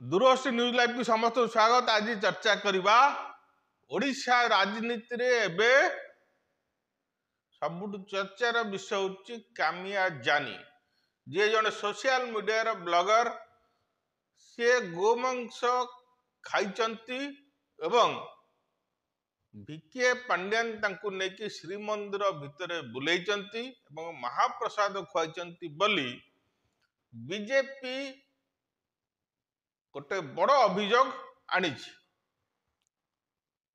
दूरदर्शी news live की समस्त स्वागत। आज चर्चा करवा ओडिशा राजनीति रे एबे सबुठ चर्चार विषय हूँ कामिया जानी, जी जड़े सोशल मीडिया ब्लॉगर। सी गोमांस खाई एवं भिके पांड्यान तांकु नेकी श्रीमंदिर भितर बुलेइचंती एवं महाप्रसाद खुआइचंती बोली बीजेपी गोटे बड़ अभियोग आनिछि।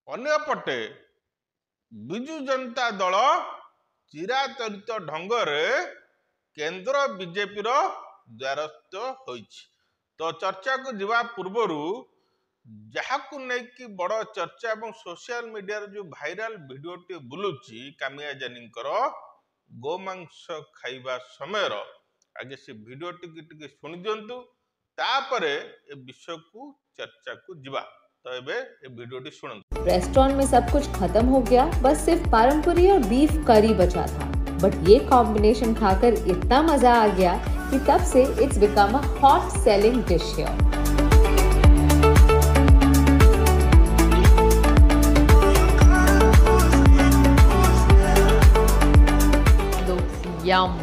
अन्यपटे विजु जनता दल चिराचरित ढंगरे केंद्र बीजेपी द्वारस्थ होइछि। तो चर्चा को जीवा पूर्वरु जहाकु नेकी बड़ चर्चा एवं सोशल मीडिया जो भाइराल वीडियोटी बुलुची कामिया जानींकर गोमांस खाइबा समय आगे से वीडियोटी की सुनि दियंतु, तापरे ए विषय को चर्चा को जीवा। तो एबे ए वीडियोटी सुनंतु। रेस्टोरेंट में सब कुछ खत्म हो गया, बस सिर्फ पारंपरिक और बीफ करी बचा था। बट ये कॉम्बिनेशन खाकर इतना मजा आ गया कि तब से it's become a hot selling dish here. Yum.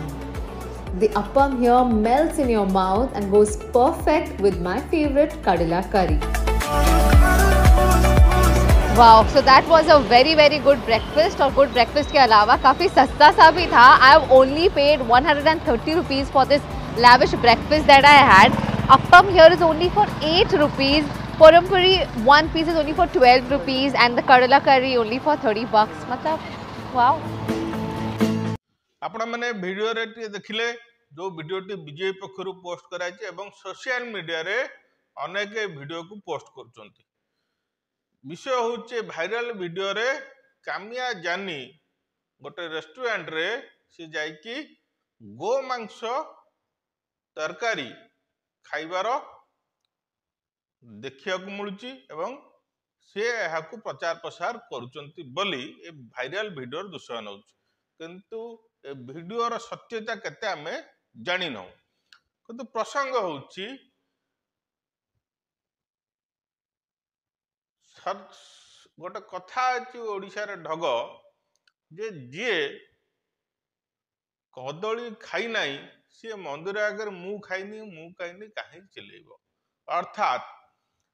The appam here melts in your mouth and goes perfect with my favorite kadila curry. Wow, so that was a very good breakfast और good breakfast के अलावा काफ़ी सस्ता सा भी था। I have only paid 130 rupees for this lavish breakfast that I had. Appam here is only for 8 rupees. Purampuri one piece is only for 12 rupees and the kadala curry only for 30 bucks. मतलब wow. आपण मैंने video रे देखिले जो वीडियोटी BJP पक्षर post कराई एवं social media रे अनेक वीडियो को पोस्ट करचंती। विषय होचे भाइराल वीडियो रे कामिया जानी गोटे रेस्टोरेंट रे से जाइकी गोमांस तरकारी खाइबार देखिया को मिलुची एवं से एहाकू प्रचार प्रसार करूचंती बोली ए भाइराल वीडियो दूषण होउची। किंतु ए वीडियोर सत्यता केते आमे जानि न। किंतु प्रसंग होउची गोटे कथा अछि ओडिशा रे ढग जे जे कदली खाई नाही सी मंदिर आगे मु खाइनी काहे चिलेइबो। अर्थात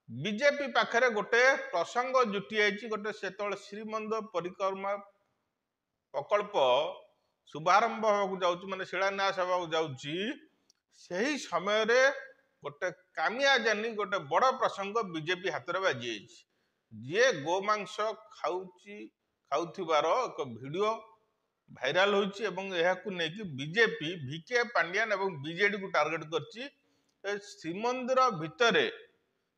बीजेपी पाखरे गोटे प्रसंग जुटी आइछि। गोटे सेतल श्रीमंदिर परिक्रमा प्रकल्प शुभारंभ होगा जाउची माने शिलान्यास होगा जाउची, सही समय रे गोटे कामिया जानी गोटे बड़ प्रसंग बीजेपी हाथ रे बाजी आइछि। जे गोमांस खाउथिबार एक वीडियो भाइराल होइछि एवं एहाकू नेकी बीजेपी भिके पांड्यान एवं बीजेडी को टार्गेट करछि। श्रीमंदिर भितरे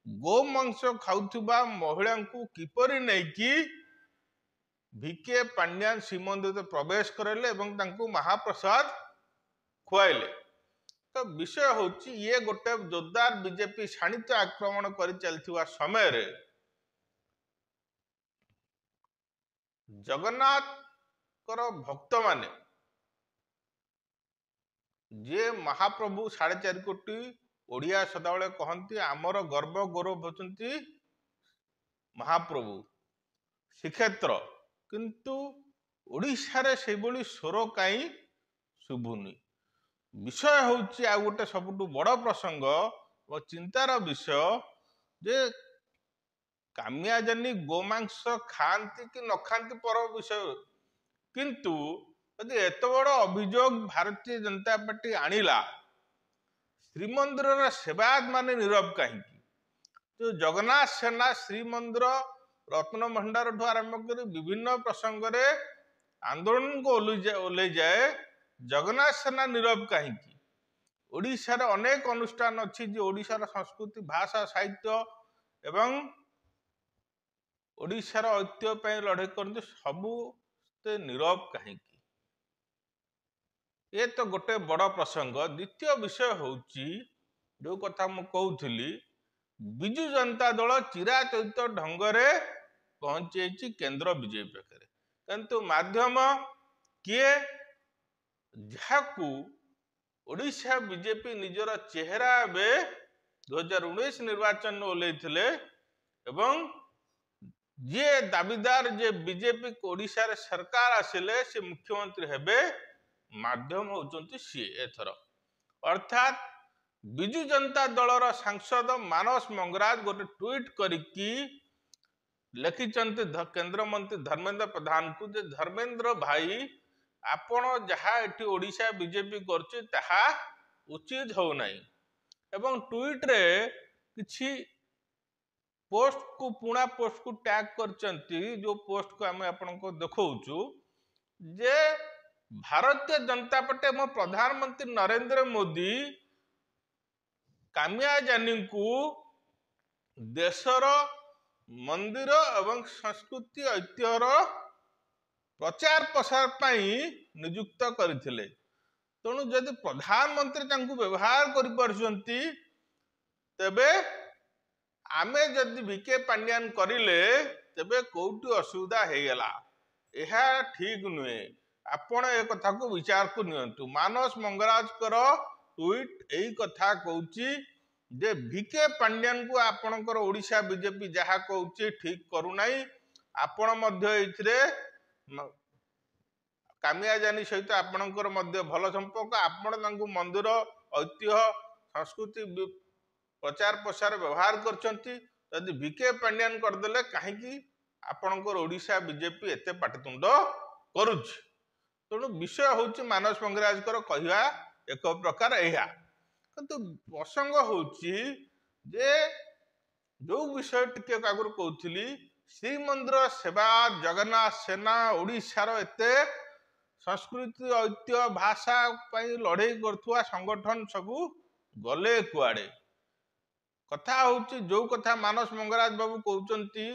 गोमांस खाउथिबा महिला को किपरि नेकी भिके पांड्यान श्रीमंदिर प्रवेश करले एवं तांकू महाप्रसाद खुआइले। तो विषय होची ये गोटे जोरदार बीजेपी शाणित आक्रमण कर चलथिबा समय रे जगन्नाथ कर भक्त माने जे महाप्रभु 4.5 कोटी ओडिया सदाबले कहंती आमर गर्व गौरव होचंती महाप्रभु श्रीक्षेत्र। किंतु ओडिशा रे से बोली स्वर काई शुभुनी। विषय होची आ गोटे सबुठु बड़ प्रसंग और चिंतार विषय जे कामिया जानी गोमांस खाती कि न खाती पर विषय, किंतु यदि एत बड़ अभियोग भारतीय जनता पार्टी आनिला श्रीमंदिर सेवायत माने नीरव कहीं। जो जगन्नाथ सेना श्रीमंदिर रत्न भंडार ठू आरंभ कर विभिन्न प्रसंग रे आंदोलन को ओल्लै जाए, जगन्नाथ सेना नीरव कहीं। ओडिशार अनेक अनुष्ठान अच्छी जो ओडिशार संस्कृति भाषा साहित्य एवं ओडिशार ऐतिह्य पे लड़ाई करते सबू नीरव कहीं। ये तो गोटे बड़ प्रसंग। द्वितीय विषय होची जो कथा मु कहूली विजु जनता दल चिराचरित ढंगरे पहुंची केंद्र बीजेपी पाखे, किंतु माध्यम किए जहाकू ओडिशा बीजेपी निजर चेहरा बे 2019 ନିର୍ବାଚନ ଓହ୍ଲେଇଥିଲେ ଏବଂ जे दाबीदार जे बीजेपी ओडिशा रे सरकार आसिले से मुख्यमंत्री हेबे माध्यम होचंती सी एथर अर्थात बिजु जनता दलर सांसद मानस मंगराज गोटे ट्वीट करिकी लिखिचंती केंद्र मंत्री धर्मेंद्र प्रधान को जे धर्मेंद्र भाई आपण जहा एठी ओडिशा बीजेपी करछि ताहा उचित हो नाही एवं ट्वीट रे किछि पोस्ट को पुणा पोस्ट को टैग करचंती जो पोस्ट को आम आपको देखौचु जे भारतीय जनता पार्टी मो प्रधानमंत्री नरेंद्र मोदी कामिया जानी को देशर मंदिर एवं संस्कृति ऐतिह्यर प्रचार प्रसार पाई नियुक्त करथिले तेणु जदि प्रधानमंत्री तांको व्यवहार करि परछंती तबे आमे जदि वीके पांड्यान करिले तबे कोउटी असुविधा हेगला एहा ठीक नुहे आपण ए कथा को विचार को नियंतु मानस मंगराज कर ट्वीट एई कथा कहूची जे वीके पांड्यान को आपणकर ओडिशा बीजेपी जहा कहूची ठीक करू नाही आपण मध्य एथिरे कामिया जानी सहित आपणकर मध्य भल संपर्क आपण तांको मंदिर ऐतिह्य संस्कृति प्रचार प्रसार व्यवहार करचंती यदि वीके पांड्यान करदेले कहीं आपणकर ओडिशा बीजेपी एते पाटितुंड करुछि तेणु विषय होची मानस मंगराज कर कहिया एक प्रकार एहा किंतु प्रसंग होची जे जो विषय टिके आगुर कहउथिली श्रीमंदिर सेवा जगन्नाथ सेना ओडिशा रो एते संस्कृति ऐतिह्य भाषा पई लड़ाई करथुआ संगठन सबु गले कुआडे कथा होची जो कथा मानस मंगराज बाबू कहउचंती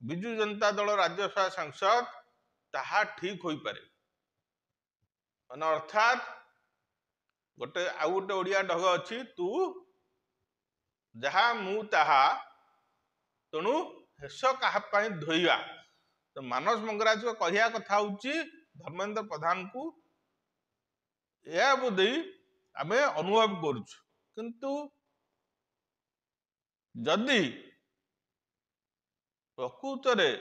बिजु जनता दल राज्यसभा सांसद ताहा ठीक होई पारे माने अर्थात गोटे आउ गोटे ओडिया ढग अछि तू जहा मु ताहा तेणु हेस कहा पाई धोइया तो मानस मंगराज को कहिया कथा होची धर्मेंद्र प्रधान को यह बोधि आमे अनुभव करुछु किंतु जदि प्रकृतरे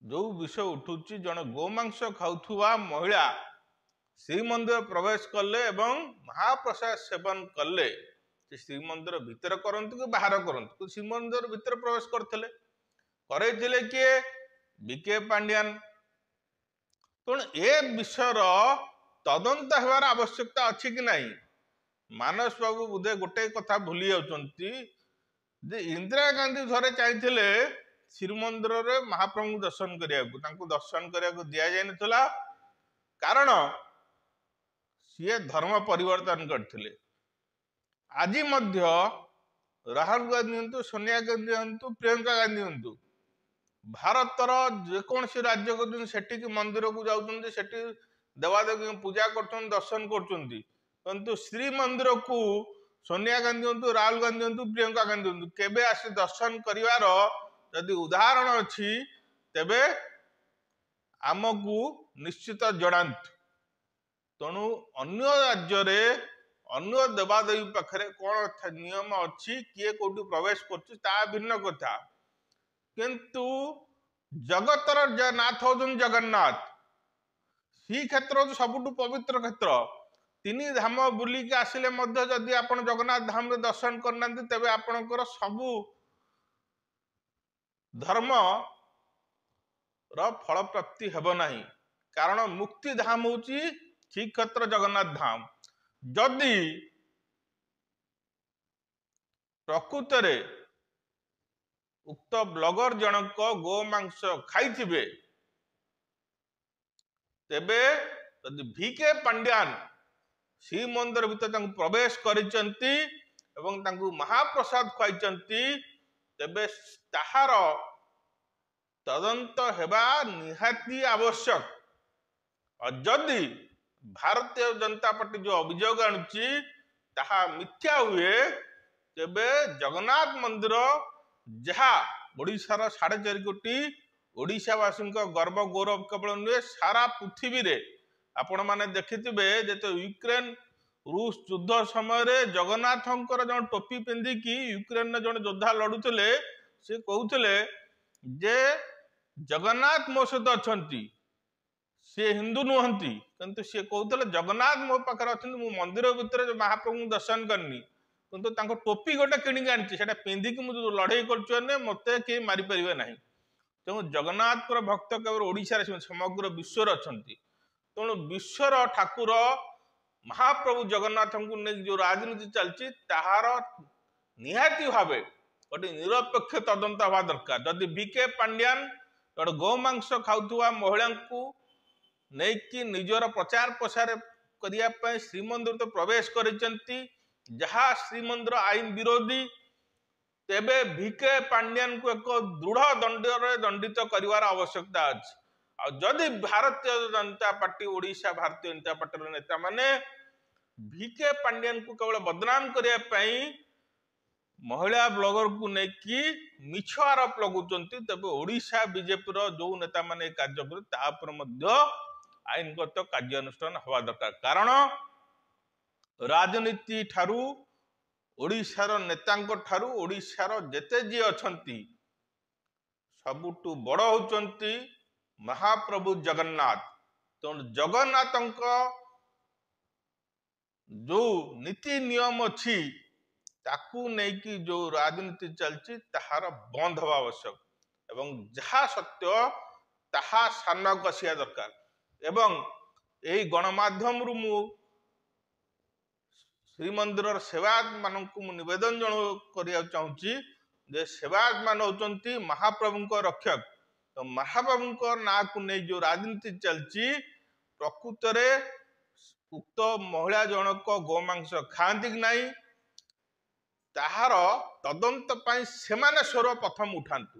जो विषय उठुची जन गोमांस खाउथुआ महिला श्रीमंदिर प्रवेश कले एवं महाप्रसाद सेवन कले श्रीमंदिर भीतर करंतु कि बाहर करंतु श्रीमंदिर भीतर प्रवेश करथिले करैथिले किए वीके पांड्यान तेणु ए विषयर तदंत हेबार आवश्यकता अछि कि नहीं मानस बाबू बुधे गोटे कथा भूली जाउचंती जे इंदिरा गांधी थरे चाहथिले श्रीमंदिर रे महाप्रभु दर्शन करियाकू तांको दर्शन करियाकू दिया जाय नथला कारण सीए धर्म परिवर्तन करथिले आज मध्य राहुल गांधी हंतु सोनिया गांधी हंतु प्रियंका गांधी हंतु भारतर जेकोसी राज्य को सेठी मंदिर को जाउचंती सेठी देवादेवी पूजा करछन दर्शन करछंती किंतु श्रीमंदिर को सोनिया गांधी हंतु राहुल गांधी हंतु प्रियंका गांधी हंतु केबे आसी दर्शन करिवार यदि उदाहरण अछि तेबे आमको निश्चित जणांतु तेणु अन्य राज्य रे अन्य देवादेवी पाखरे कौन नियम अच्छी किए कोठी प्रवेश करछि ता भिन्न कथा किंतु जगतर नाथ होजन जगन्नाथ सी क्षेत्र सबुठु पवित्र क्षेत्र तीन धाम बुलिक आसिले मध्य जदि आपण जगन्नाथ धाम रे दर्शन करना तेबे आपणकर सबु धर्म र फल प्राप्ति हेब नाही कारण मुक्ति धाम होची श्री क्षेत्र जगन्नाथ धाम जदि प्रकृतरे उक्त ब्लॉगर जनक गोमांस खाइथिबे तेबे यदि वीके पांड्यान श्रीमंदिर भीतर प्रवेश करिचंती एवं तांकु महाप्रसाद खाइचंती तेबे ताहार तदंत हेबा निहाती आवश्यक और जदि भारतीय जनता पार्टी जो अभियोग आणुची ताहा मिथ्या हुए तेबे जगन्नाथ मंदिर जहा ओडिशार 4.5 कोटी ओडिशावासी गर्व गौरव केवल नुहे सारा पृथ्वी रे आपण माने देखिथिबे जेते यूक्रेन ରୁଷ ଯୁଦ୍ଧ ସମୟରେ ଜଗନ୍ନାଥଙ୍କର ଜଣେ ଟୋପି ପିନ୍ଧିକି ୟୁକ୍ରେନରେ ଜଣେ ଯୋଦ୍ଧା ଲଢୁଥିଲେ, ସେ କହୁଥିଲେ ଯେ ଜଗନ୍ନାଥ ମୋ ସହିତ ଅଛନ୍ତି। ସେ ହିନ୍ଦୁ ନୁହନ୍ତି, କିନ୍ତୁ ସେ କହୁଥିଲେ ଜଗନ୍ନାଥ ମୋ ପାଖରେ ଅଛନ୍ତି। ମୁଁ ମନ୍ଦିର ଭିତରେ ମହାପ୍ରଭୁଙ୍କୁ ଦର୍ଶନ କରିନି, କିନ୍ତୁ ତାଙ୍କ ଟୋପି ଗୋଟେ କିଣିକି ଆଣିଛି, ସେଟା ପିନ୍ଧିକି ମୁଁ ଲଢେଇ କରୁଛି ମାନେ ମତେ କେହି ମାରିପାରିବେ ନାହିଁ। ତେଣୁ ଜଗନ୍ନାଥଙ୍କର ଭକ୍ତ କେବଳ ଓଡ଼ିଶାରେ ସମଗ୍ର ବିଶ୍ୱରେ ଅଛନ୍ତି। ତେଣୁ ବିଶ୍ୱର ଠାକୁର ମହାପ୍ରଭୁ ଜଗନ୍ନାଥଙ୍କୁ ନେଇ ଯୋଉ ରାଜନୀତି ଚାଲିଛି, ତାହାର ନିହାତି ଭାବେ ଗୋଟେ ନିରପେକ୍ଷ ତଦନ୍ତ ହେବା ଦରକାର। ଯଦି ବିକେ ପାଣ୍ଡିଆନ ଗୋଟେ ଗୋମାଂସ ଖାଉଥିବା ମହିଳାଙ୍କୁ ନେଇକି ନିଜର ପ୍ରଚାର ପ୍ରସାର କରିବା ପାଇଁ ଶ୍ରୀମନ୍ଦିର ତ ପ୍ରବେଶ କରିଛନ୍ତି, ଯାହା ଶ୍ରୀମନ୍ଦିର ଆଇନ ବିରୋଧୀ, ତେବେ ଭିକେ ପାଣ୍ଡିଆନକୁ ଏକ ଦୃଢ ଦଣ୍ଡରେ ଦଣ୍ଡିତ କରିବାର ଆବଶ୍ୟକତା ଅଛି। ଆଉ ଯଦି ଭାରତୀୟ ଜନତା ପାର୍ଟି, ଓଡ଼ିଶା ଭାରତୀୟ ଜନତା ପାର୍ଟିର ନେତା ମାନେ ଭିକେ ପାଣ୍ଡିଆନକୁ କେବଳ ବଦନାମ କରିବା ପାଇଁ ମହିଳା ବ୍ଲଗରକୁ ନେଇକି ମିଛ ଆରୋପ ଲଗାଉଛନ୍ତି, ତେବେ ଓଡ଼ିଶା ବିଜେପିର ଯୋଉ ନେତା ମାନେ କାର୍ଯ୍ୟ କରୁଛନ୍ତି ତା ଉପରେ ମଧ୍ୟ ଆଇନଗତ କାର୍ଯ୍ୟାନୁଷ୍ଠାନ ହେବା ଦରକାର। କାରଣ ରାଜନୀତି ଠାରୁ, ଓଡ଼ିଶାର ନେତାଙ୍କ ଠାରୁ ଓଡ଼ିଶାର ଯେତେ ଯିଏ ଅଛନ୍ତି ସବୁଠୁ ବଡ଼ ହଉଛନ୍ତି ମହାପ୍ରଭୁ ଜଗନ୍ନାଥ। ତେଣୁ ଜଗନ୍ନାଥଙ୍କ ଯୋଉ ନୀତି ନିୟମ ଅଛି ତାକୁ ନେଇକି ଯୋଉ ରାଜନୀତି ଚାଲିଛି ତାହାର ବନ୍ଦ ହେବା ଆବଶ୍ୟକ, ଏବଂ ଯାହା ସତ୍ୟ ତାହା ସାମ୍ନାକୁ ଆସିବା ଦରକାର। ଏବଂ ଏହି ଗଣମାଧ୍ୟମରୁ ମୁଁ ଶ୍ରୀମନ୍ଦିରର ସେବାୟତ ମାନଙ୍କୁ ମୁଁ ନିବେଦନ କରିବାକୁ ଚାହୁଁଛି ଯେ ସେବାୟତ ମାନେ ହଉଛନ୍ତି ମହାପ୍ରଭୁଙ୍କ ରକ୍ଷକ। ତ ମହାପ୍ରଭୁଙ୍କ ନାଁକୁ ନେଇ ଯୋଉ ରାଜନୀତି ଚାଲିଛି, ପ୍ରକୃତରେ ଉକ୍ତ ମହିଳା ଜଣକ ଗୋମାଂସ ଖାଆନ୍ତି କି ନାହିଁ ତାହାର ତଦନ୍ତ ପାଇଁ ସେମାନେ ସ୍ୱର ପ୍ରଥମ ଉଠାନ୍ତୁ।